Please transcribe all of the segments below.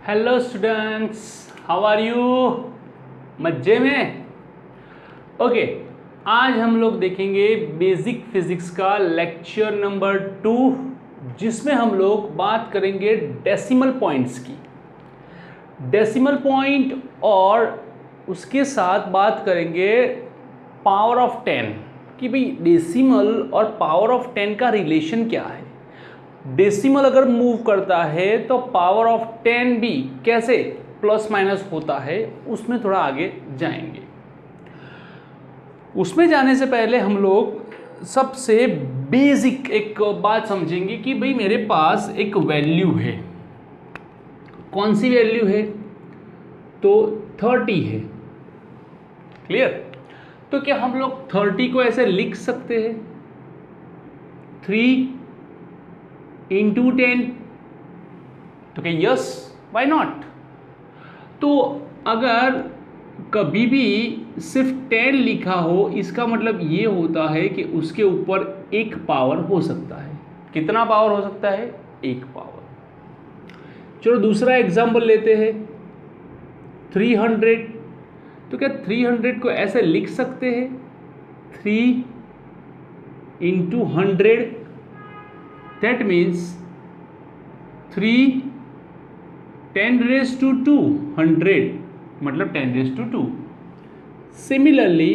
Hello students, how are you? मज़े में? Okay, आज हम लोग देखेंगे बेसिक फिजिक्स का लेक्चर नंबर 2, जिसमें हम लोग बात करेंगे डेसिमल पॉइंट्स की। डेसिमल पॉइंट और उसके साथ बात करेंगे पावर ऑफ 10 कि भाई डेसिमल और पावर ऑफ 10 का रिलेशन क्या है। डेसिमल अगर मूव करता है तो पावर ऑफ 10 भी कैसे प्लस माइनस होता है, उसमें थोड़ा आगे जाएंगे। उसमें जाने से पहले हम लोग सबसे बेसिक एक बात समझेंगे कि भाई मेरे पास एक वैल्यू है। कौन सी वैल्यू है? तो 30 है। क्लियर? तो क्या हम लोग 30 को ऐसे लिख सकते हैं 3 into 10? तो क्या यस, वाई नॉट? तो अगर कभी भी सिर्फ 10 लिखा हो, इसका मतलब ये होता है कि उसके ऊपर एक पावर हो सकता है। कितना पावर हो सकता है? एक पावर। चलो दूसरा एग्जाम्पल लेते हैं 300। तो क्या 300 को ऐसे लिख सकते हैं 3 into 100? That means 3 10 raised to 2 100 मतलब 10 raised to 2. Similarly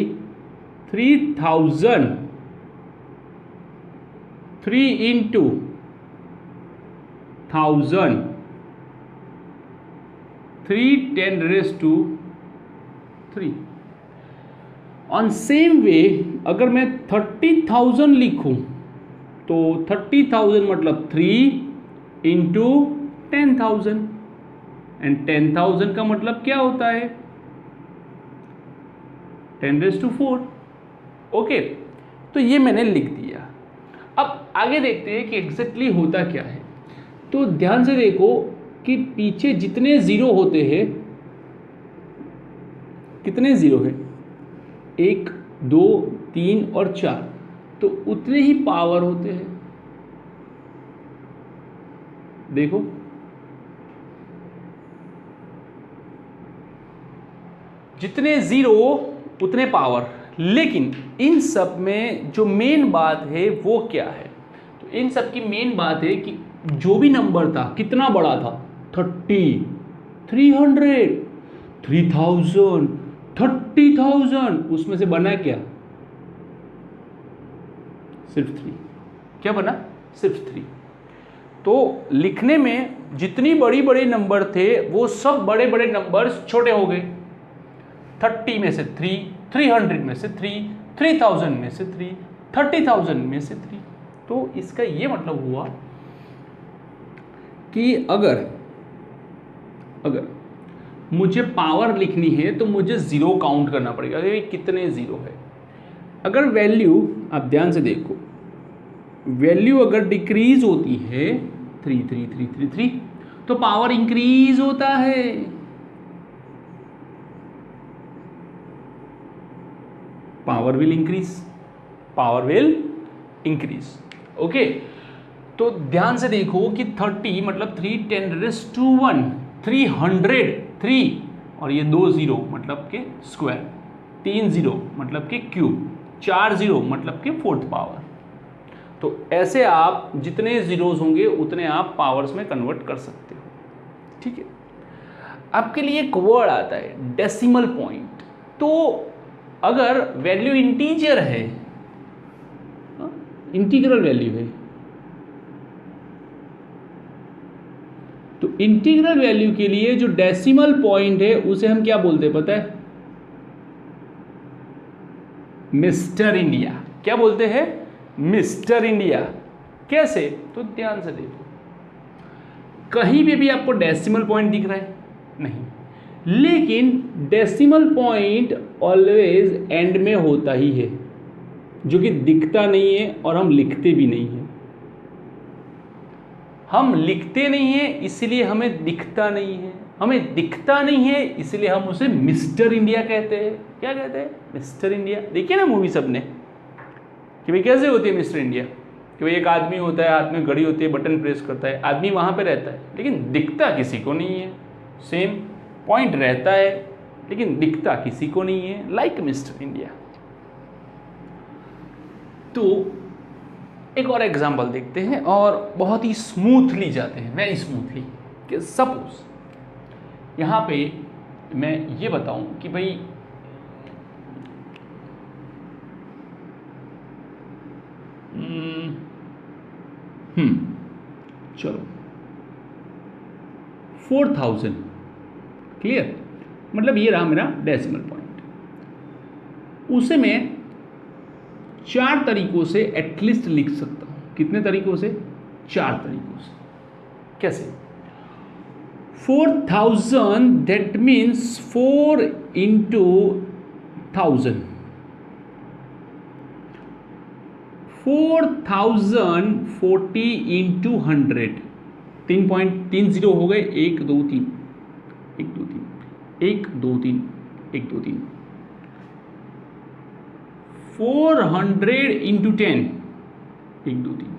3000 3 into 1000 3 10 raised to 3. On same way अगर मैं 30,000 लिखूं तो 30,000 मतलब 3 इंटू 10,000 एंड 10,000 का मतलब क्या होता है 10⁻⁴। ओके, तो ये मैंने लिख दिया। अब आगे देखते हैं कि एग्जैक्टली होता क्या है। तो ध्यान से देखो कि पीछे जितने जीरो होते हैं, कितने जीरो है 1 2 3 और 4, तो उतने ही पावर होते हैं। देखो जितने जीरो उतने पावर। लेकिन इन सब में जो मेन बात है वो क्या है? तो इन सब की मेन बात है कि जो भी नंबर था कितना बड़ा था 30 300 3000 30,000, उसमें से बना क्या? सिर्फ 3। क्या बना? सिर्फ 3। तो लिखने में जितनी बड़ी बड़ी नंबर थे वो सब बड़े बड़े नंबर्स छोटे हो गए। 30 में से 3, 300 में से 3, 3000 में से 3, 30,000 में से 3। तो इसका ये मतलब हुआ कि अगर मुझे पावर लिखनी है तो मुझे जीरो काउंट करना पड़ेगा। अरे कितने जीरो है। अगर वैल्यू, आप ध्यान से देखो, वैल्यू अगर डिक्रीज होती है 3 3 3 3 3, तो पावर इंक्रीज होता है। Power will increase. ओके, तो ध्यान से देखो कि 30 मतलब 3 10⁻⁴ 300 और ये 2 जीरो मतलब के स्क्वायर, 3 जीरो मतलब के क्यूब, 4 जीरो मतलब के फोर्थ पावर। तो ऐसे आप जितने जीरोस होंगे उतने आप पावर्स में कन्वर्ट कर सकते हो। ठीक है, आपके लिए एक वर्ड आता है डेसिमल पॉइंट। तो अगर वैल्यू इंटीजर है, इंटीग्रल वैल्यू है, तो इंटीग्रल वैल्यू के लिए जो डेसिमल पॉइंट है उसे हम क्या बोलते हैं पता है? Mister India. क्या बोलते हैं? Mister India. कैसे? तो ध्यान से देखो, कहीं भी आपको डेसिमल पॉइंट दिख रहा है? नहीं, लेकिन डेसिमल पॉइंट ऑलवेज एंड में होता ही है, जो कि दिखता नहीं है और हम लिखते भी नहीं हैं। हम लिखते नहीं हैं इसलिए हमें दिखता नहीं है, हमें दिखता नहीं है इसलिए हम उसे मिस्टर इंडिया कहते हैं। क्या कहते हैं? Mister India. देखिए ना मूवी सबने कि भाई कैसे होती है मिस्टर इंडिया, कि भाई एक आदमी होता है, हाथ में घड़ी होती है, बटन प्रेस करता है, आदमी वहाँ पे रहता है लेकिन दिखता किसी को नहीं है। सेम पॉइंट रहता है लेकिन दिखता किसी को नहीं है, लाइक मिस्टर इंडिया। तो एक और एग्जांपल देखते हैं और बहुत ही स्मूथली जाते हैं, वेरी स्मूथली। कि सपोज यहाँ पे मैं ये बताऊं कि भाई चलो 4000, क्लियर, मतलब ये रहा मेरा डेसिमल पॉइंट। उसे मैं 4 तरीकों से एटलीस्ट लिख सकता हूं। कितने तरीकों से? 4 तरीकों से। कैसे? 4000 दैट मीन्स 4 into 1000, 4000 40 into 100, 3.30 हो गए, 1 2 3 1 2 3 1 2 3 1 2 3। 400 into 10, 1 2 3।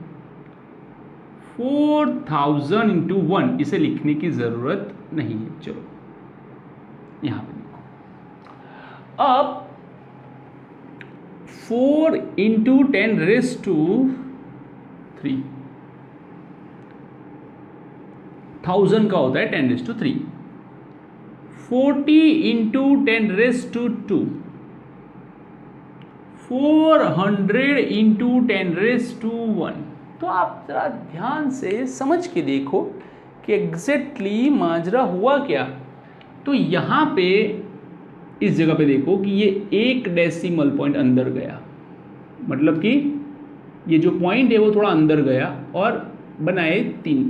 4000 into 1, इसे लिखने की जरूरत नहीं है। चलो यहां पे देखो, अब 4 into 10 raised to 3, 1000 का होता है 10 raised to 3। 40 into 10 raised to 2, 400 into 10 raised to 1। तो आप जरा ध्यान से समझ के देखो कि एग्जैक्टली माजरा हुआ क्या। तो यहाँ पे इस जगह पे देखो कि ये 1 डेसिमल पॉइंट अंदर गया, मतलब कि ये जो पॉइंट है वो थोड़ा अंदर गया और बनाए 3।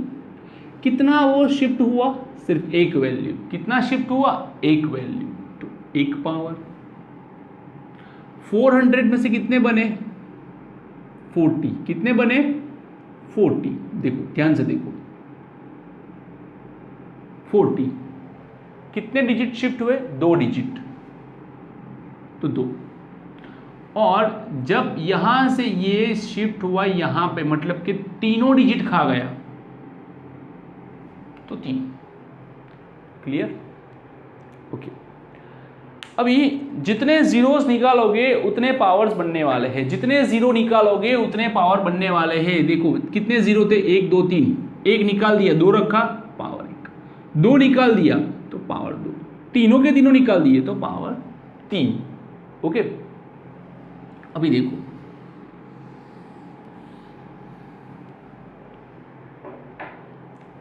कितना वो शिफ्ट हुआ? सिर्फ 1 वैल्यू। कितना शिफ्ट हुआ? 1 वैल्यू, तो 1 पावर। 400 में से कितने बने? 40। कितने बने? 40। देखो ध्यान से देखो, 40 कितने डिजिट शिफ्ट हुए? 2 डिजिट, तो 2। और जब यहां से ये शिफ्ट हुआ यहां पे, मतलब कि तीनों डिजिट खा गया, तो 3। क्लियर? ओके। अभी जितने जीरोस निकालोगे उतने पावर्स बनने वाले हैं, जितने जीरो निकालोगे उतने पावर बनने वाले हैं। देखो कितने जीरो थे? 1 2 3, 1 निकाल दिया, 2 रखा, पावर 1, 2 निकाल दिया तो पावर 2, तीनों के तीनों निकाल दिए तो पावर 3। ओके। अभी देखो,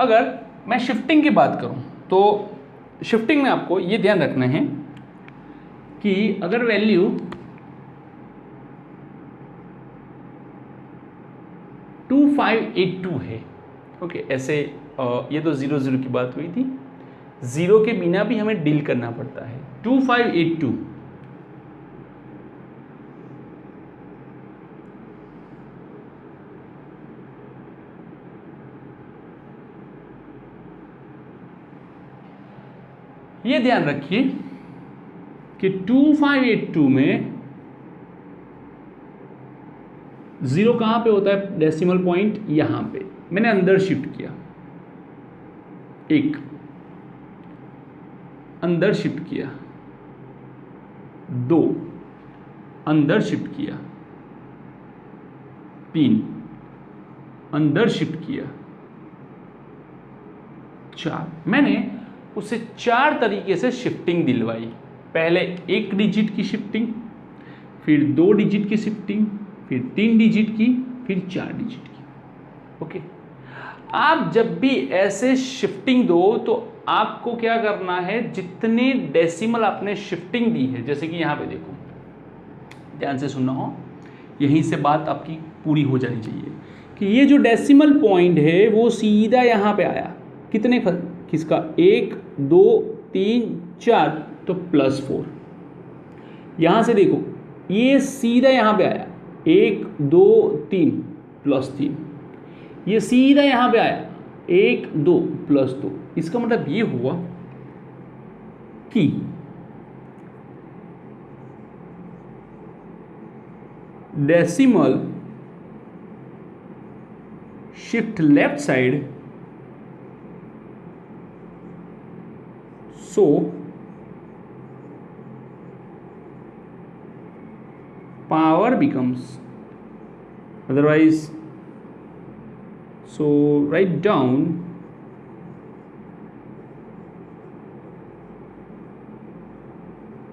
अगर मैं शिफ्टिंग की बात करूं तो शिफ्टिंग में आपको ये ध्यान रखना है कि अगर वैल्यू 2582 है, ओके, ऐसे ये तो 0 0 की बात हुई थी, 0 के बिना भी हमें डील करना पड़ता है। 2582 ये ध्यान रखिए कि 2582 में 0 कहां पे होता है? डेसिमल पॉइंट यहां पे। मैंने अंदर शिफ्ट किया, 1 अंदर शिफ्ट किया, 2 अंदर शिफ्ट किया, 3 अंदर शिफ्ट किया, 4। मैंने उसे 4 तरीके से शिफ्टिंग दिलवाई। पहले 1 डिजिट की शिफ्टिंग, फिर 2 डिजिट की शिफ्टिंग, फिर 3 डिजिट की, फिर 4 डिजिट की। ओके। आप जब भी ऐसे शिफ्टिंग दो तो आपको क्या करना है, जितने डेसिमल आपने शिफ्टिंग दी है, जैसे कि यहाँ पे देखो, ध्यान से सुनना हो, यहीं से बात आपकी पूरी हो जानी चाहिए कि ये जो डेसिमल पॉइंट है वो सीधा यहाँ पे आया। कितने किसका? 1 2 3 4, तो +4। यहाँ से देखो, ये सीधा यहाँ पे आया, 1 2 3 +3। ये सीधा यहाँ पे आया, 1 2 +2। इसका मतलब ये हुआ कि decimal shift left side so power becomes, otherwise, so write down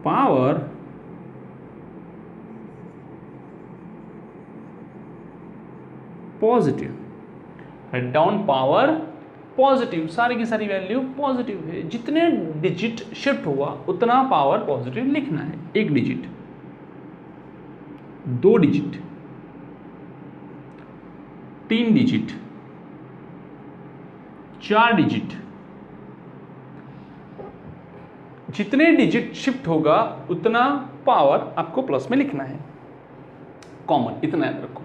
power positive, write down power positive, सारी की सारी वैल्यू पॉजिटिव है। जितने डिजिट शिफ्ट हुआ उतना पावर पॉजिटिव लिखना है। 1 डिजिट, 2 डिजिट, 3 डिजिट, 4 डिजिट, जितने डिजिट शिफ्ट होगा उतना पावर आपको प्लस में लिखना है। कॉमन, इतना याद रखो।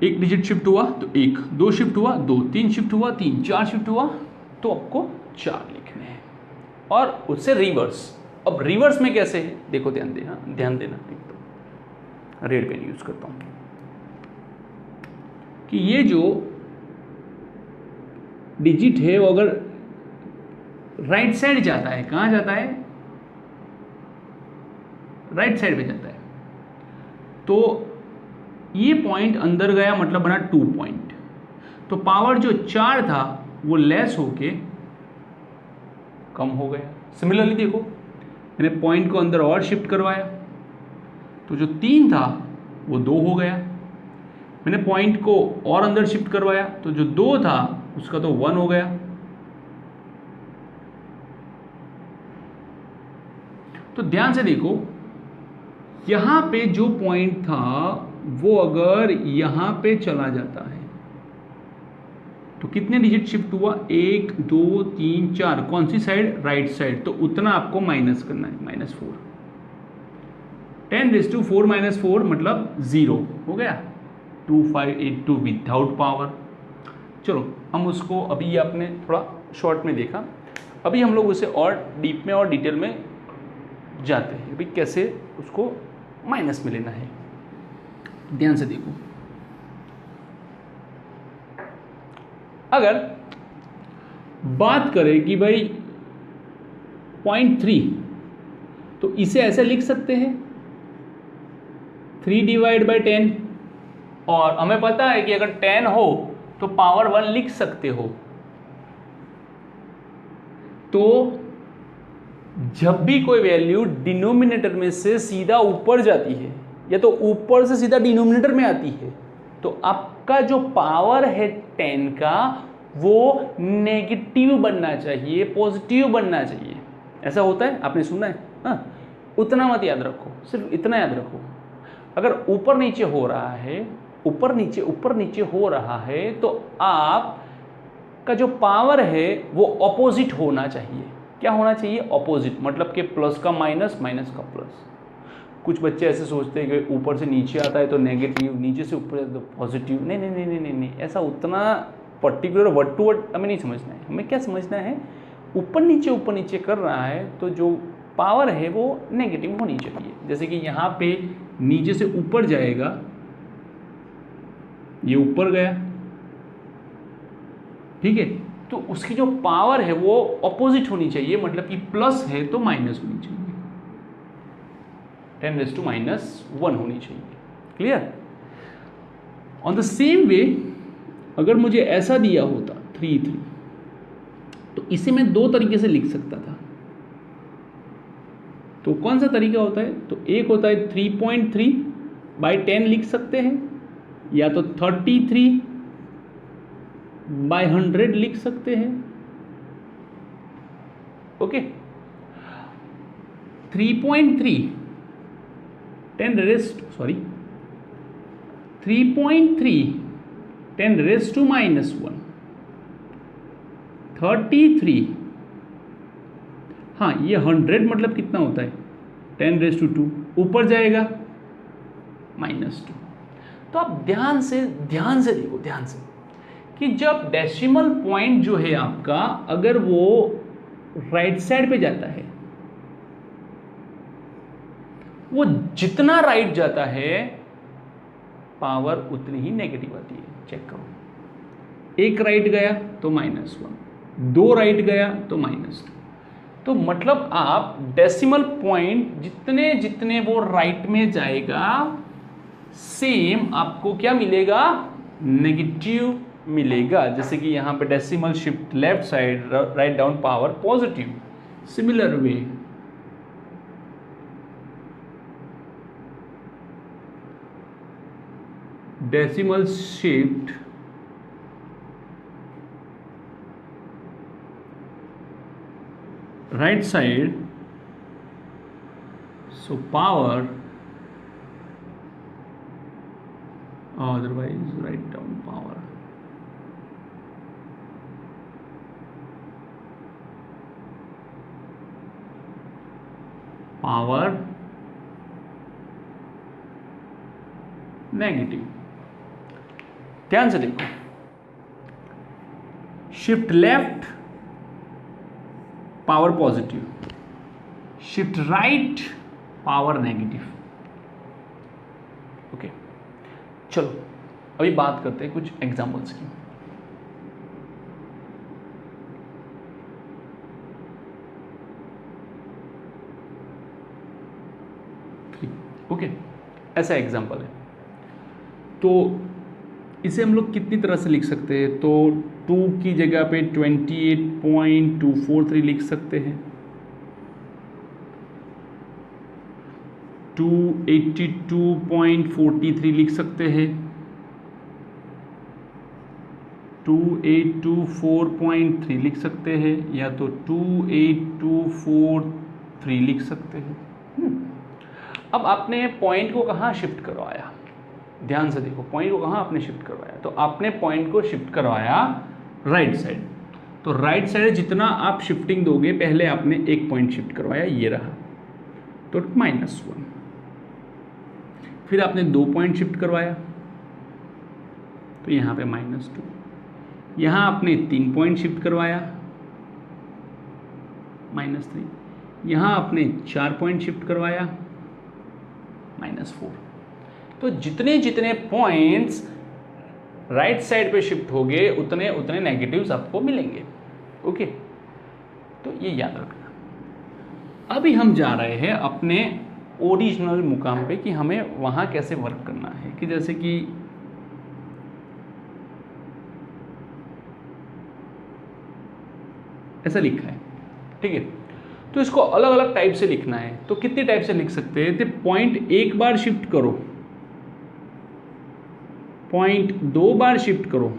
1 डिजिट शिफ्ट हुआ तो 1, 2 शिफ्ट हुआ 2, 3 शिफ्ट हुआ 3, 4 शिफ्ट हुआ तो आपको 4 लिखने हैं। और उससे रिवर्स, अब रिवर्स में कैसे है देखो, ध्यान देना, ध्यान देना। एकदम रेड पेन यूज करता हूं कि ये जो डिजिट है वो अगर राइट साइड जाता है, कहां जाता है, राइट साइड पे जाता है, तो ये पॉइंट अंदर गया मतलब बना 2 पॉइंट, तो पावर जो 4 था वो लेस होके कम हो गया। सिमिलरली देखो, मैंने पॉइंट को अंदर और शिफ्ट करवाया तो जो 3 था वो 2 हो गया। मैंने पॉइंट को और अंदर शिफ्ट करवाया तो जो 2 था उसका तो 1 हो गया। तो ध्यान से देखो, यहां पे जो पॉइंट था वो अगर यहां पे चला जाता है तो कितने डिजिट शिफ्ट हुआ, 1 2 3 4, कौन सी साइड, राइट साइड, तो उतना आपको माइनस करना है, -4। 10⁻⁴ - 4 मतलब 0 हो गया। 2582 विदाउट पावर। चलो हम उसको, अभी आपने थोड़ा शॉर्ट में देखा, अभी हम लोग उसे और डीप में और डिटेल में जाते हैं अभी कैसे उसको माइनस में लेना है। ध्यान से देखो, अगर बात करें कि भाई 0.3, तो इसे ऐसे लिख सकते हैं 3/10, और हमें पता है कि अगर 10 हो तो पावर 1 लिख सकते हो। तो जब भी कोई वैल्यू डिनोमिनेटर में से सीधा ऊपर जाती है या तो ऊपर से सीधा डिनोमिनेटर में आती है तो आपका जो पावर है 10 का वो नेगेटिव बनना चाहिए, पॉजिटिव बनना चाहिए। ऐसा होता है, आपने सुना है? हाँ, उतना मत याद रखो, सिर्फ इतना याद रखो, अगर ऊपर नीचे हो रहा है, ऊपर नीचे हो रहा है तो आप का जो पावर है वो ऑपोजिट होना चाहिए। क्या होना चाहिए? ऑपोजिट, मतलब कि प्लस का माइनस, माइनस का प्लस। कुछ बच्चे ऐसे सोचते हैं कि ऊपर से नीचे आता है तो नेगेटिव, नीचे से ऊपर तो पॉजिटिव। नहीं नहीं नहीं नहीं नहीं, ऐसा उतना पर्टिकुलर वर्ड टू वर्ड हमें नहीं समझना है। हमें क्या समझना है, ऊपर नीचे कर रहा है तो जो पावर है वो नेगेटिव होनी चाहिए। जैसे कि यहाँ पे नीचे से ऊपर जाएगा, ये ऊपर गया, ठीक है, तो उसकी जो पावर है वो ऑपोजिट होनी चाहिए, मतलब कि प्लस है तो माइनस होनी चाहिए, 10⁻⁻1 होनी चाहिए। Clear? On the same way अगर मुझे ऐसा दिया होता 3 तो इसे मैं 2 तरीके से लिख सकता था। तो कौन सा तरीका होता है? तो एक होता है 3.3/10 लिख सकते हैं, या तो 33/100 लिख सकते हैं। ओके, 3.3 10 raised -1 33, हाँ ये 100 मतलब कितना होता है 10⁻², ऊपर जाएगा -2। तो आप ध्यान से देखो, ध्यान से, कि जब डेसिमल पॉइंट जो है आपका, अगर वो राइट साइड पे जाता है, वो जितना राइट जाता है पावर उतनी ही नेगेटिव आती है। चेक करो, एक राइट गया तो -1, 2 राइट गया तो -2। तो मतलब आप डेसिमल पॉइंट जितने जितने वो राइट में जाएगा सेम आपको क्या मिलेगा, नेगेटिव मिलेगा। जैसे कि यहाँ पे decimal shift left side, write down power positive. Similar way decimal shift right side, so power, otherwise write down power, power negative. ध्यान से देखो, shift left power positive, shift right power negative. Okay, चलो अभी बात करते हैं कुछ examples की। ओके, ऐसा एग्जांपल है तो इसे हम लोग कितनी तरह से लिख सकते हैं। तो 2 की जगह पे 28.243 लिख सकते हैं, 282.43 लिख सकते हैं, 2824.3 लिख सकते हैं, या तो 28243 लिख सकते हैं। अब आपने पॉइंट को कहाँ शिफ्ट करवाया, ध्यान से देखो, पॉइंट को कहाँ आपने शिफ्ट करवाया। तो आपने पॉइंट को शिफ्ट करवाया राइट साइड। तो राइट साइड जितना आप शिफ्टिंग दोगे, पहले आपने एक पॉइंट शिफ्ट करवाया, ये रहा, तो -1। फिर आपने 2 पॉइंट शिफ्ट करवाया, तो यहाँ पे -2। यहाँ आपने 3 पॉइंट शिफ्ट करवाया, -3। यहाँ आपने 4 पॉइंट शिफ्ट करवाया, -4। तो जितने जितने पॉइंट्स राइट साइड पे शिफ्ट हो गए, उतने उतने नेगेटिव्स आपको मिलेंगे। ओके, तो ये याद रखना। अभी हम जा रहे हैं अपने ओरिजिनल मुकाम पे कि हमें वहाँ कैसे वर्क करना है। कि जैसे कि ऐसा लिखा है, ठीक है, तो इसको अलग अलग टाइप से लिखना है। तो कितने टाइप से लिख सकते हैं। तो पॉइंट 1 बार शिफ्ट करो, पॉइंट 2 बार शिफ्ट करो,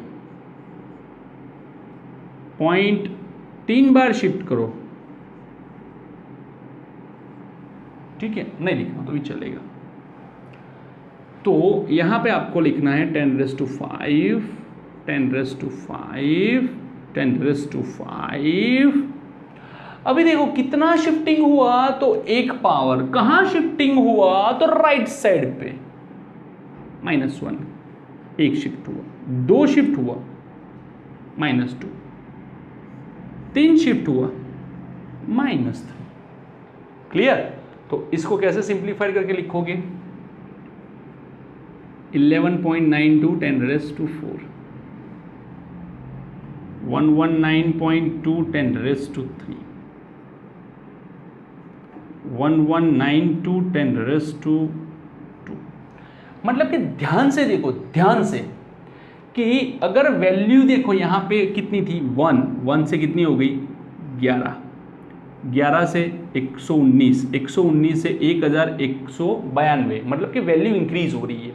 पॉइंट 3 बार शिफ्ट करो, ठीक है, नहीं लिखना तो भी चलेगा। तो यहां पे आपको लिखना है 10⁵, 10⁵, 10⁵। अभी देखो कितना शिफ्टिंग हुआ, तो एक पावर। कहां शिफ्टिंग हुआ, तो राइट साइड पे, -1 एक शिफ्ट हुआ, 2 शिफ्ट हुआ, -2, 3 शिफ्ट हुआ, -3। क्लियर। तो इसको कैसे सिंप्लीफाई करके लिखोगे, 11.92 10⁻⁴, 119.2 10⁻3, 1192 10⁻²। मतलब कि ध्यान से देखो, ध्यान से, कि अगर वैल्यू देखो यहाँ पे कितनी थी, 1 से कितनी हो गई, 11 से 119, 119 से 1192, मतलब कि वैल्यू इंक्रीज हो रही है।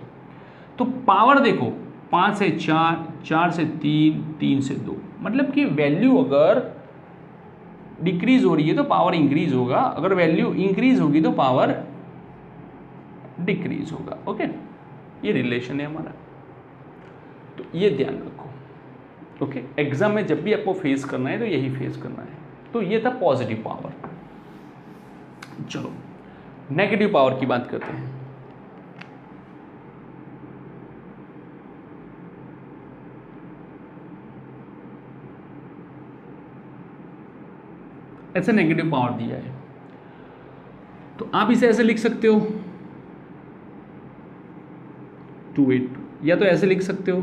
तो पावर देखो, 5 से 4, 4 से 3, 3 से 2, मतलब कि वैल्यू अगर डिक्रीज हो रही है तो पावर इंक्रीज होगा, अगर वैल्यू इंक्रीज होगी तो पावर डिक्रीज होगा। ओके, ये रिलेशन है हमारा, तो ये ध्यान रखो। ओके, एग्जाम में जब भी आपको फेस करना है तो यही फेस करना है। तो ये था पॉजिटिव पावर। चलो नेगेटिव पावर की बात करते हैं। ऐसे नेगेटिव पावर दिया है, तो आप इसे ऐसे लिख सकते हो 282, या तो ऐसे लिख सकते हो,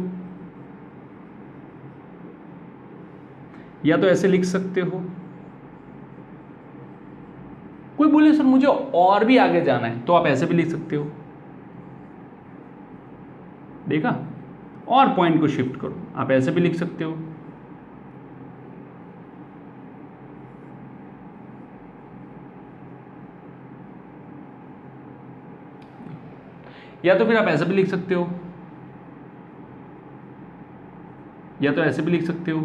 या तो ऐसे लिख सकते हो, कोई बोले सर मुझे और भी आगे जाना है, तो आप ऐसे भी लिख सकते हो। देखा, और पॉइंट को शिफ्ट करो, आप ऐसे भी लिख सकते हो। या तो फिर आप ऐसे भी लिख सकते हो, या तो ऐसे भी लिख सकते हो।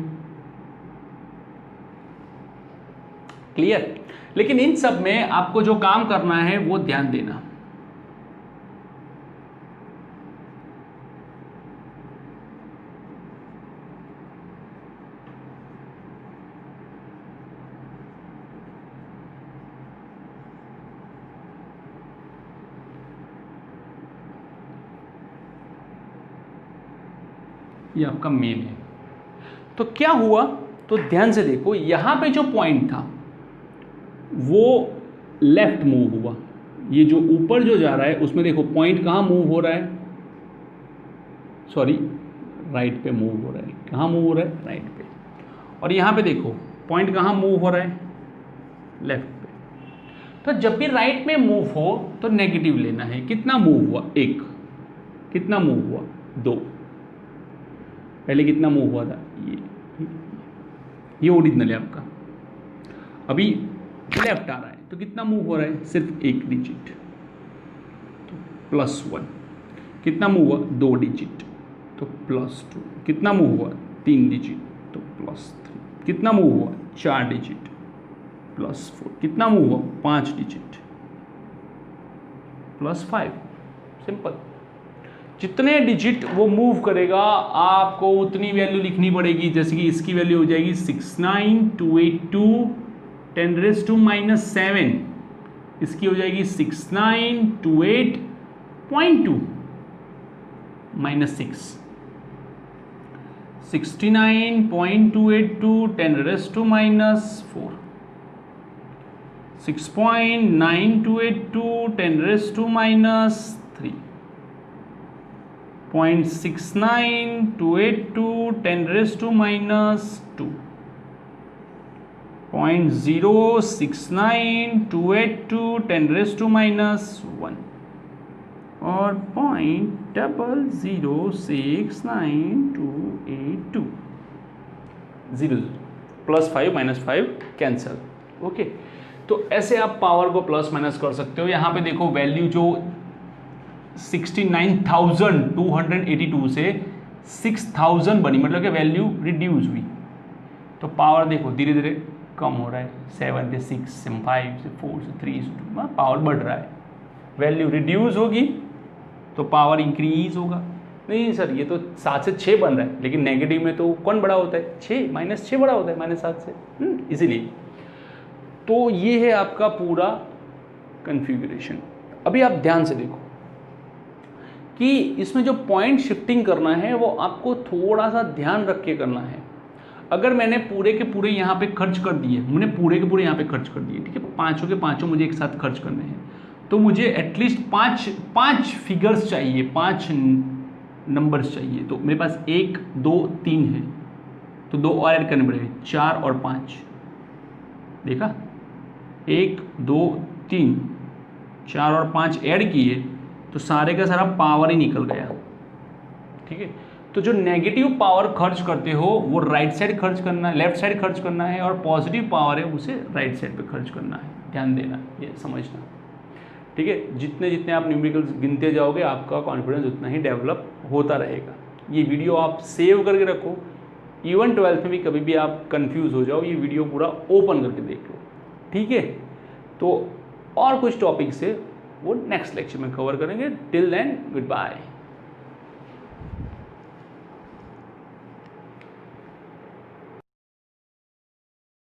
क्लियर? लेकिन इन सब में आपको जो काम करना है वो ध्यान देना। ये आपका मेन है। तो क्या हुआ, तो ध्यान से देखो, यहां पे जो पॉइंट था वो लेफ्ट मूव हुआ, ये जो ऊपर जो जा रहा है उसमें देखो पॉइंट कहाँ मूव हो रहा है, सॉरी राइट पे मूव हो रहा है। कहाँ मूव हो रहा है? राइट पे। और यहाँ पे देखो पॉइंट कहाँ मूव हो रहा है? लेफ्ट पे। तो जब भी राइट में मूव हो तो नेगेटिव लेना है। कितना मूव हुआ? 1। कितना मूव हुआ? 2। पहले कितना मूव हुआ था? ये ओरिजिनल है आपका। अभी लेफ्ट आ रहा है तो कितना मूव हो रहा है? सिर्फ 1 डिजिट, तो +1। कितना मूव हुआ? 2 डिजिट, तो +2। कितना मूव हुआ? 3 डिजिट, तो +3। कितना मूव हुआ? 4 डिजिट, +4। कितना मूव हुआ? 5 डिजिट, +5। सिंपल। जितने डिजिट वो मूव करेगा आपको उतनी वैल्यू लिखनी पड़ेगी। जैसे कि इसकी वैल्यू हो जाएगी 69282 10⁻⁻7। इसकी हो जाएगी 6928.2 -6। 69.282 10⁻⁻4। 6.9282 10⁻⁻3। 0.69282 10⁻⁻2। 0.069282 10⁻⁻1 और 0.00698282। 0 +5 -5 कैंसल। ओके, तो ऐसे आप पावर को प्लस माइनस कर सकते हो। यहाँ पे देखो वैल्यू जो 69,282 से 6,000 बनी, मतलब कि वैल्यू रिड्यूस हुई। तो पावर देखो धीरे धीरे कम हो रहा है, 7 से 6 से 5 से 4 से 3 से 2, पावर बढ़ रहा है। वैल्यू रिड्यूस होगी तो पावर इंक्रीज होगा। नहीं सर ये तो 7 से 6 बन रहा है, लेकिन नेगेटिव में तो कौन बड़ा होता है? 6 -6 बड़ा होता है -7 से, इसीलिए। तो ये है आपका पूरा कन्फिग्यूरेशन। अभी आप ध्यान से देखो कि इसमें जो पॉइंट शिफ्टिंग करना है वो आपको थोड़ा सा ध्यान रख के करना है। अगर मैंने पूरे के पूरे यहाँ पे खर्च कर दिए, मैंने पूरे के पूरे यहाँ पे खर्च कर दिए, ठीक है, पाँचों के पाँचों मुझे एक साथ खर्च करने हैं, तो मुझे एटलीस्ट पाँच फिगर्स चाहिए, 5 नंबर्स चाहिए। तो मेरे पास 1 2 3 है, तो 2 और ऐड करने पड़ेंगे, 4 और 5। देखा, 1 2 3 4 और 5 ऐड किए तो सारे का सारा पावर ही निकल गया। ठीक है, तो जो नेगेटिव पावर खर्च करते हो वो राइट साइड खर्च करना है, लेफ्ट साइड खर्च करना है, और पॉजिटिव पावर है उसे राइट साइड पे खर्च करना है। ध्यान देना, ये समझना। ठीक है, जितने जितने आप न्यूमेरिकल्स गिनते जाओगे आपका कॉन्फिडेंस उतना ही डेवलप होता रहेगा। ये वीडियो आप सेव करके रखो, इवन 12th में भी कभी भी आप कंफ्यूज हो जाओ, ये वीडियो पूरा ओपन करके देख लो। ठीक है, तो और कुछ टॉपिक से वो नेक्स्ट लेक्चर में कवर करेंगे। Till then good bye.